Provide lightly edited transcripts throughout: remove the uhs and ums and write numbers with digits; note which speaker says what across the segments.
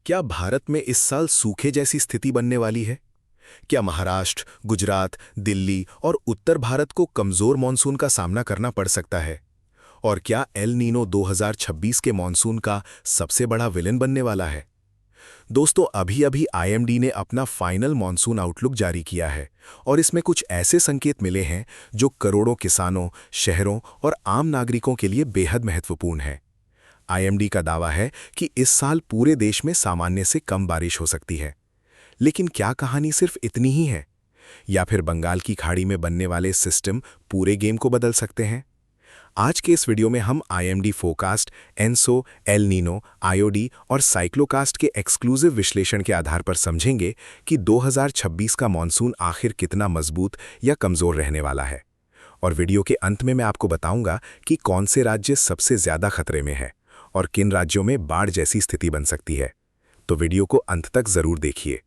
Speaker 1: क्या भारत में इस साल सूखे जैसी स्थिति बनने वाली है? क्या महाराष्ट्र, गुजरात, दिल्ली और उत्तर भारत को कमजोर मानसून का सामना करना पड़ सकता है? और क्या एल नीनो 2026 के मानसून का सबसे बड़ा विलेन बनने वाला है? दोस्तों, अभी अभी आईएमडी ने अपना फाइनल मानसून आउटलुक जारी किया है और इसमें कुछ ऐसे संकेत मिले हैं जो करोड़ों किसानों, शहरों और आम नागरिकों के लिए बेहद महत्वपूर्ण है। आईएमडी का दावा है कि इस साल पूरे देश में सामान्य से कम बारिश हो सकती है। लेकिन क्या कहानी सिर्फ इतनी ही है, या फिर बंगाल की खाड़ी में बनने वाले सिस्टम पूरे गेम को बदल सकते हैं? आज के इस वीडियो में हम IMD forecast, ENSO, El Nino, IOD और साइक्लोकास्ट के एक्सक्लूसिव विश्लेषण के आधार पर समझेंगे कि 2026 का मानसून आखिर कितना मजबूत या कमजोर रहने वाला है। और वीडियो के अंत में मैं आपको बताऊंगा कि कौन से राज्य सबसे ज्यादा खतरे में है और किन राज्यों में बाढ़ जैसी स्थिति बन सकती है। तो वीडियो को अंत तक जरूर देखिए।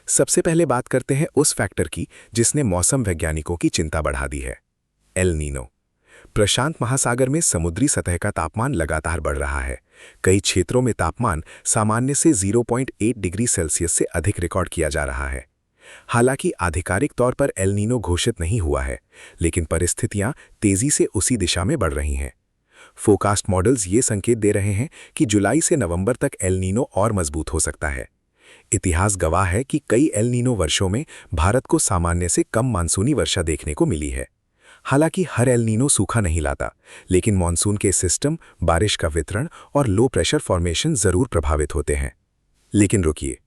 Speaker 1: सबसे पहले बात करते हैं उस फैक्टर की जिसने मौसम वैज्ञानिकों की चिंता बढ़ा दी है, एल नीनो। प्रशांत महासागर में समुद्री सतह का तापमान लगातार बढ़ रहा है। कई क्षेत्रों में तापमान सामान्य से 0.8 डिग्री सेल्सियस से अधिक रिकॉर्ड किया जा रहा है। हालांकि आधिकारिक तौर पर एल नीनो घोषित नहीं हुआ है, लेकिन परिस्थितियां तेजी से उसी दिशा में बढ़ रही हैं। फोरकास्ट मॉडल्स ये संकेत दे रहे हैं कि जुलाई से नवंबर तक एल नीनो और मजबूत हो सकता है। इतिहास गवाह है कि कई एल नीनो वर्षों में भारत को सामान्य से कम मानसूनी वर्षा देखने को मिली है। हालांकि हर एल नीनो सूखा नहीं लाता, लेकिन मानसून के सिस्टम, बारिश का वितरण और लो प्रेशर फॉर्मेशन जरूर प्रभावित होते हैं। लेकिन रुकिए,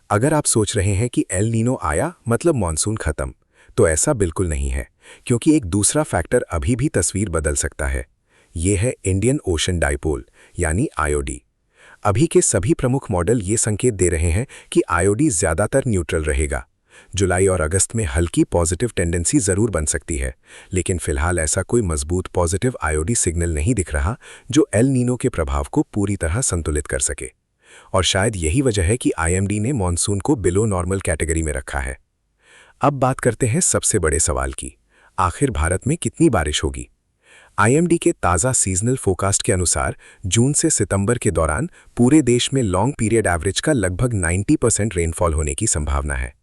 Speaker 1: अगर आप सोच रहे हैं कि एल नीनो आया मतलब मानसून खत्म, तो ऐसा बिल्कुल नहीं है, क्योंकि एक दूसरा फैक्टर अभी भी तस्वीर बदल सकता है। ये है इंडियन ओशन डाइपोल यानी आईओडी। अभी के सभी प्रमुख मॉडल ये संकेत दे रहे हैं कि आईओडी ज्यादातर न्यूट्रल रहेगा। जुलाई और अगस्त में हल्की पॉजिटिव टेंडेंसी जरूर बन सकती है, लेकिन फिलहाल ऐसा कोई मजबूत पॉजिटिव आईओडी सिग्नल नहीं दिख रहा जो एल नीनो के प्रभाव को पूरी तरह संतुलित कर सके। और शायद यही वजह है कि आईएमडी ने मानसून को बिलो नॉर्मल कैटेगरी में रखा है। अब बात करते हैं सबसे बड़े सवाल की, आखिर भारत में कितनी बारिश होगी? आईएमडी के ताज़ा सीजनल फोरकास्ट के अनुसार जून से सितंबर के दौरान पूरे देश में लॉन्ग पीरियड एवरेज का लगभग 90% रेनफॉल होने की संभावना है।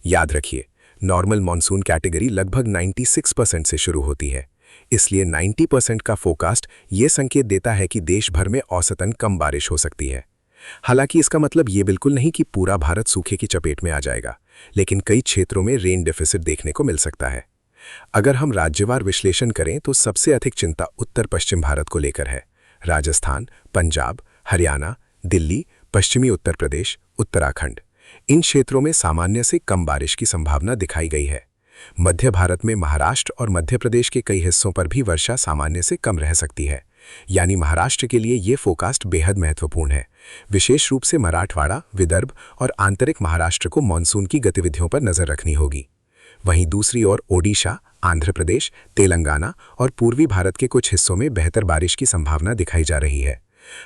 Speaker 1: याद रखिए, नॉर्मल मॉनसून कैटेगरी लगभग 96% से शुरू होती है, इसलिए 90% का फोरकास्ट ये संकेत देता है कि देश भर में औसतन कम बारिश हो सकती है। हालांकि इसका मतलब ये बिल्कुल नहीं कि पूरा भारत सूखे की चपेट में आ जाएगा, लेकिन कई क्षेत्रों में रेन डेफिसिट देखने को मिल सकता है। अगर हम राज्यवार विश्लेषण करें तो सबसे अधिक चिंता उत्तर पश्चिम भारत को लेकर है। राजस्थान, पंजाब, हरियाणा, दिल्ली, पश्चिमी उत्तर प्रदेश, उत्तराखंड, इन क्षेत्रों में सामान्य से कम बारिश की संभावना दिखाई गई है। मध्य भारत में महाराष्ट्र और मध्य प्रदेश के कई हिस्सों पर भी वर्षा सामान्य से कम रह सकती है। यानी महाराष्ट्र के लिए ये फोरकास्ट बेहद महत्वपूर्ण है। विशेष रूप से मराठवाड़ा, विदर्भ और आंतरिक महाराष्ट्र को मानसून की गतिविधियों पर नजर रखनी होगी। वहीं दूसरी ओर ओडिशा, आंध्र प्रदेश, तेलंगाना और पूर्वी भारत के कुछ हिस्सों में बेहतर बारिश की संभावना दिखाई जा रही है।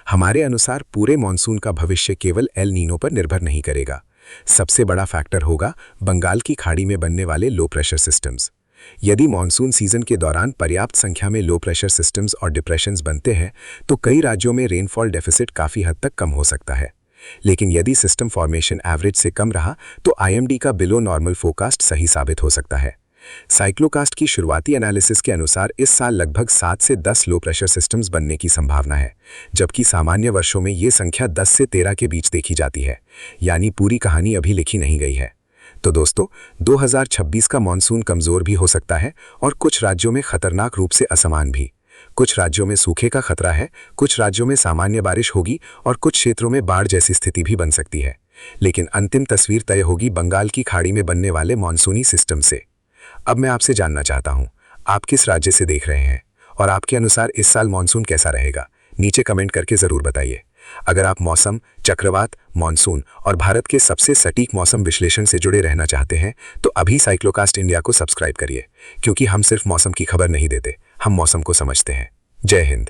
Speaker 1: हमारे अनुसार पूरे मानसून का भविष्य केवल एल नीनो पर निर्भर नहीं करेगा। सबसे बड़ा फैक्टर होगा बंगाल की खाड़ी में बनने वाले लो प्रेशर सिस्टम्स। यदि मानसून सीजन के दौरान पर्याप्त संख्या में लो प्रेशर सिस्टम्स और डिप्रेशंस बनते हैं तो कई राज्यों में रेनफॉल डेफिसिट काफ़ी हद तक कम हो सकता है। लेकिन यदि सिस्टम फॉर्मेशन एवरेज से कम रहा तो आईएमडी का बिलो नॉर्मल फोरकास्ट सही साबित हो सकता है। साइक्लोकास्ट की शुरुआती एनालिसिस के अनुसार इस साल लगभग 7 से 10 लो प्रेशर सिस्टम्स बनने की संभावना है, जबकि सामान्य वर्षों में ये संख्या 10 से 13 के बीच देखी जाती है। यानी पूरी कहानी अभी लिखी नहीं गई है। तो दोस्तों, 2026 का मानसून कमजोर भी हो सकता है और कुछ राज्यों में खतरनाक रूप से असमान भी। कुछ राज्यों में सूखे का खतरा है, कुछ राज्यों में सामान्य बारिश होगी और कुछ क्षेत्रों में बाढ़ जैसी स्थिति भी बन सकती है। लेकिन अंतिम तस्वीर तय होगी बंगाल की खाड़ी में बनने वाले मानसूनी सिस्टम से। अब मैं आपसे जानना चाहता हूं, आप किस राज्य से देख रहे हैं और आपके अनुसार इस साल मानसून कैसा रहेगा? नीचे कमेंट करके जरूर बताइए। अगर आप मौसम, चक्रवात, मानसून और भारत के सबसे सटीक मौसम विश्लेषण से जुड़े रहना चाहते हैं तो अभी साइक्लोकास्ट इंडिया को सब्सक्राइब करिए, क्योंकि हम सिर्फ मौसम की खबर नहीं देते, हम मौसम को समझते हैं। जय हिंद।